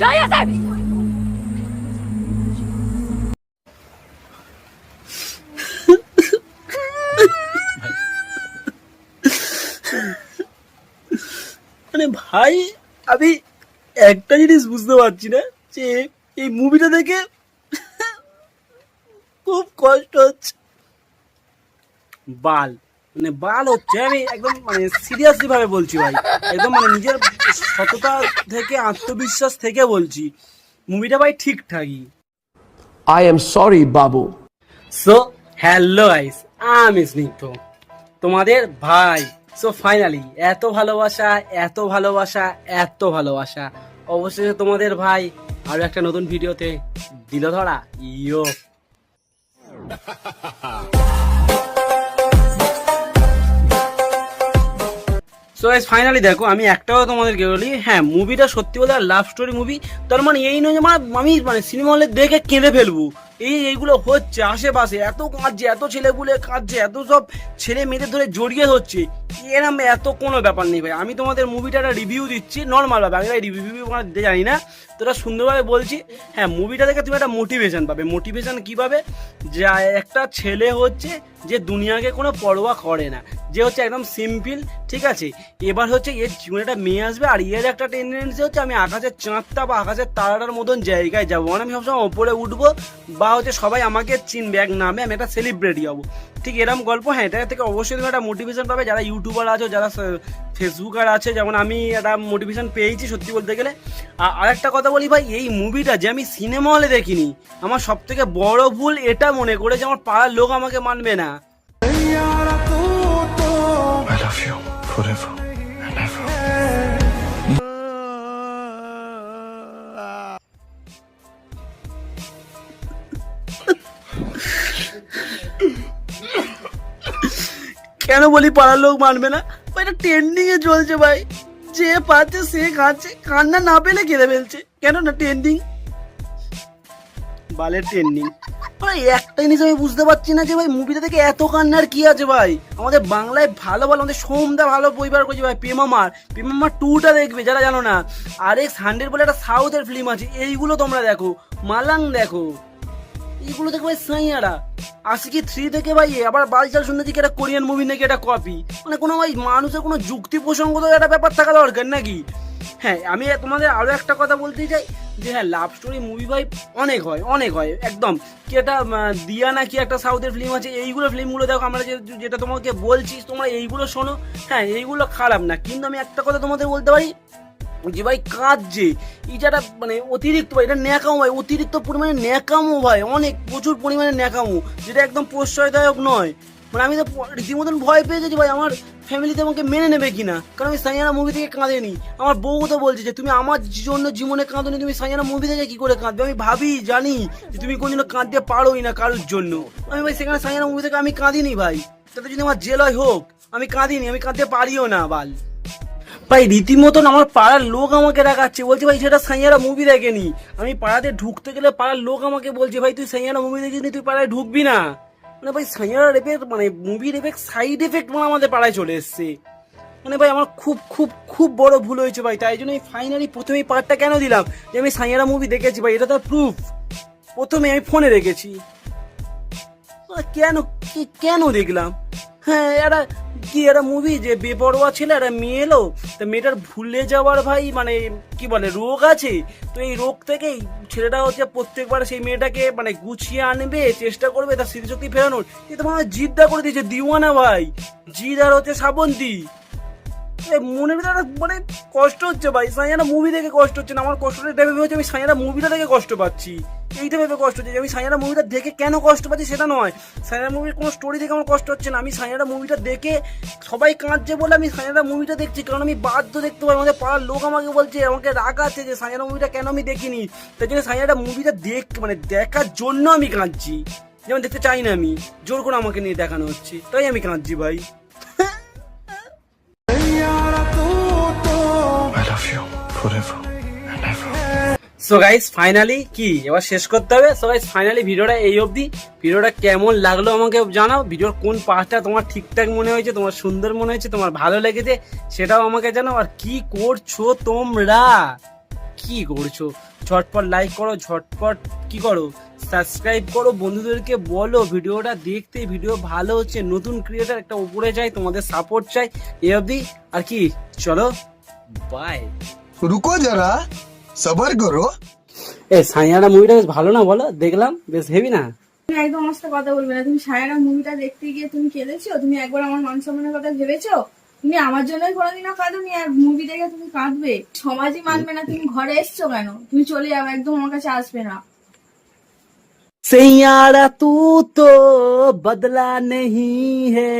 মানে ভাই আমি একটা জিনিস বুঝতে পারছি না যে এই মুভিটা দেখে খুব কষ্ট হচ্ছে। বাল হচ্ছে, আমি একদম মানে সিরিয়াসলি ভাবে বলছি ভাই, একদম মানে নিজের সততা থেকে আত্মবিশ্বাস থেকে বলছি, মুভিটা ভাই ঠিকঠাকই। I am sorry, Babu. So hello guys, আমি স্নিগ্ধ তোমাদের ভাই। সো ফাইনালি এত ভালোবাসা এত ভালোবাসা এত ভালোবাসা, অবশেষে তোমাদের ভাই আরো একটা নতুন ভিডিওতে দিল ধরা। ইয়ো সো গাইস ফাইনালি দেখো, আমি একটাও তোমাদেরকে বলি, হ্যাঁ মুভিটা সত্যি বলতে লাভ স্টোরি মুভি, তার মানে এই নয় যে আমি মানে সিনেমা হলে দেখে কেঁদে ফেলবো। এইগুলো হচ্ছে আশেপাশে, এত কাঁদছে, এত ছেলেগুলো কাঁদছে, এত সব ছেলে মেয়েদের ধরে জড়িয়ে ধরছে, এরম এত কোনো ব্যাপার নেই ভাই। আমি তোমাদের মুভিটা একটা রিভিউ দিচ্ছি নর্মাল ভাবে, আমি ভাই রিভিউ দিতে জানি না, তোরা সুন্দরভাবে বলছি। হ্যাঁ মুভিটা দেখে তুমি একটা মোটিভেশন পাবে। মোটিভেশন কী পাবে? যে একটা ছেলে হচ্ছে যে দুনিয়াকে কোনো পরোয়া করে না, যে হচ্ছে একদম সিম্পল, ঠিক আছে। এবার হচ্ছে এর জীবনে একটা মেয়ে আসবে, আর এর একটা টেন্ডেন্সি হচ্ছে আমি আকাশের চাঁদটা বা আকাশের তারাটার মতন জায়গায় যাবো, মানে আমি সবসময় ওপরে উঠবো, বা হচ্ছে সবাই আমাকে চিনবে এক নামে, আমি একটা সেলিব্রিটি হবো, ঠিক এরকম গল্প। হ্যাঁ এটা থেকে অবশ্যই তুমি একটা মোটিভেশন পাবে, যারা ইউটিউবার আছো, যারা ফেসবুকার আছে, যেমন আমি একটা মোটিভেশন পেয়েছি সত্যি বলতে গেলে। আর একটা কথা বলি ভাই, এই মুভিটা যে আমি সিনেমা হলে দেখিনি, আমার সব থেকে বড় ভুল এটা মনে করে যে আমার পাড়ার লোক আমাকে মানবে না। I love you forever and ever. কেন বলি পাড়ার লোক মানবে না? এটা ট্রেন্ডিং এ চলছে ভাই, যে পাচ্ছে সে খাচ্ছে, কান্না না পেলে কেঁদে ফেলছে, কেন না ট্রেন্ডিং, বালের ট্রেন্ডিং। ভাই একটা জিনিস আমি বুঝতে পারছি না যে ভাই মুভিটা থেকে এত কান্নার কি আছে ভাই। আমাদের বাংলায় ভালো ভালো, আমাদের সোমদা ভালো পরিবার করছে ভাই, প্রেমামার 2টা দেখবে যারা জানো না, RX100 বলে একটা সাউথের ফিল্ম আছে, এইগুলো তোমরা দেখো, মালাং দেখো, এইগুলো দেখো ভাই। সাইয়ারা আশিকি 3 থেকে ভাই আবার বালচাল শুনেছি কি একটা কোরিয়ান মুভি নাকি একটা কপি, মানে কোনো ভাই মানুষের কোনো যুক্তি প্রসঙ্গত একটা ব্যাপার থাকা দরকার নাকি। হ্যাঁ আমি তোমাদের আরো একটা কথা বলতে চাই যে হ্যাঁ লাভ স্টোরি মুভি ভাই অনেক হয় একদম। কি একটা দিয়া না কি একটা সাউথের ফিল্ম আছে, এইগুলো ফিল্মগুলো দেখো, আমরা যেটা তোমাকে বলছি তোমরা এইগুলো শোনো, হ্যাঁ এইগুলো খারাপ না, কিন্তু আমি একটা কথা তোমাদের বলতে পারি যে ভাই কাঁদছে, এটা মানে অতিরিক্ত ভাই, এটা ন্যাকামো ভাই, অতিরিক্ত পরিমাণে ন্যাকামো ভাই, অনেক প্রচুর পরিমাণে ন্যাকামো, যেটা একদম প্রশ্রয়দায়ক নয়। মানে আমি তো রীতিমতন ভয় পেয়ে গেছি ভাই, আমার ফ্যামিলিতে আমাকে মেনে নেবে কিনা, কারণ আমি সাইয়ানা মুভি থেকে কাঁদেনি। আমার বউ তো বলছে যে তুমি আমার জন্য জীবনে কাঁদোনি, তুমি সাইয়ানা মুভি থেকে কি করে কাঁদবে। আমি জানি যে তুমি কোনদিনও কাঁদতে পারোই না কারোর জন্য। আমি ভাই সেখানে সাইয়ানা মুভি থেকে আমি কাঁদিনি ভাই, তাতে যদি আমার জেল হয় হোক, আমি কাঁদিনি, আমি কাঁদতে পারিও না বাল ভাই। রীতিমতন আমার পাড়ার লোক আমাকে দেখাচ্ছে, বলছে ভাই সেটা সাইয়ারা মুভি দেখেনি। আমি পাড়াতে ঢুকতে গেলে পাড়ার লোক আমাকে বলছে ভাই তুই সাইয়ারা মুভি দেখিসনি, তুই পাড়ায় ঢুকবি না। মানে ভাই সাইয়ারা রেপের মানে মুভির এফেক্ট সাইড এফেক্ট মানে আমাদের পাড়ায় চলে এসছে। মানে ভাই আমার খুব খুব খুব বড় ভুল হয়েছে ভাই, তাই জন্য আমি ফাইনালি প্রথমেই পার্টটা কেন দিলাম যে আমি সাইয়ারা মুভি দেখেছি ভাই, এটা তার প্রুফ। প্রথমে আমি ফোনে রেখেছি, কেন দেখলাম, হ্যাঁ একটা মুভি যে বেপরোয়া ছেলে একটা মেয়ে এলো, তা মেয়েটার ভুলে যাওয়ার ভাই মানে কি বলে রোগ আছে, তো এই রোগ থেকেই ছেলেটা হচ্ছে প্রত্যেকবার সেই মেয়েটাকে মানে গুছিয়ে আনবে, চেষ্টা করবে তার স্মৃতিশক্তি ফেরানোর। কিন্তু আমার জিদ্দা করে দিয়েছে দিওয়ানা ভাই, জিদ আর হচ্ছে শ্রাবন্তী। মনের ভিতরে মানে কষ্ট হচ্ছে ভাই, সাইয়ানা মুভি দেখে কষ্ট হচ্ছে না, আমার কষ্টটা এটা ভেবে হচ্ছে আমি সাইয়ানা মুভিটা দেখে কষ্ট পাচ্ছি, এইটা ভেবে কষ্ট হচ্ছে। আমি সাইয়ানা মুভিটা দেখে কেন কষ্ট পাচ্ছি সেটা নয়, সাইয়ানা মুভির কোনো স্টোরি দেখে আমার কষ্ট হচ্ছে না, আমি সাইয়ানা মুভিটা দেখে সবাই কাঁদছে বলে আমি সাইয়ানা মুভিটা দেখছি, কারণ আমি বাধ্য দেখতে পাই, আমাদের পাড়ার লোক আমাকে বলছে, আমাকে রাগ আছে যে সাইয়ানা মুভিটা কেন আমি দেখিনি, তাই জন্য সাইয়ানা মুভিটা মানে দেখার জন্য আমি কাঁদছি, যেমন দেখতে চাই না আমি, জোর করে আমাকে নিয়ে দেখানো হচ্ছে, তাই আমি কাঁদছি ভাই। I love you forever and ever. So guys finally কি এবার শেষ করতে হবে। সো গাইস ফাইনালি ভিডিওটা এই অবধি। ভিডিওটা কেমন লাগলো আমাকে জানাও, ভিডিওর কোন পার্টটা তোমার ঠিকঠাক মনে হয়েছে, তোমার সুন্দর মনে হয়েছে, তোমার ভালো লেগেছে সেটাও আমাকে জানাও। আর কি করছো তোমরা, কি করছো? ঝটপট লাইক করো, ঝটপট কি করো, সাবস্ক্রাইব করো, বন্ধুদেরকে বলো ভিডিওটা দেখতে। ভিডিও ভালো হচ্ছে, নতুন ক্রিয়েটার একটা উপরে চাই, তোমাদের সাপোর্ট চাই। এ অবধি আর কি, চলো বাই। रुको जरा सबर करो। এ সাইয়ারা মুভিটা বেশ ভালো না বলো? দেখলাম বেশ হেভি না? তুমি একদম আমার সাথে কথা বলবে না। তুমি সায়রা মুভিটা দেখতে গিয়ে তুমি কেঁদেছো? তুমি একবার আমার মান সম্মানের কথা ভেবেছো? তুমি আমার জন্যই কোনোদিনও কাঁদোনি, আর মুভি দেখে তুমি কাঁদবে? সমাজই মানবে না। তুমি ঘরে এসছো কেন? তুমি চলে যাবে, একদম আমার কাছে আসবে না। सैयारा तू तो बदला नहीं है।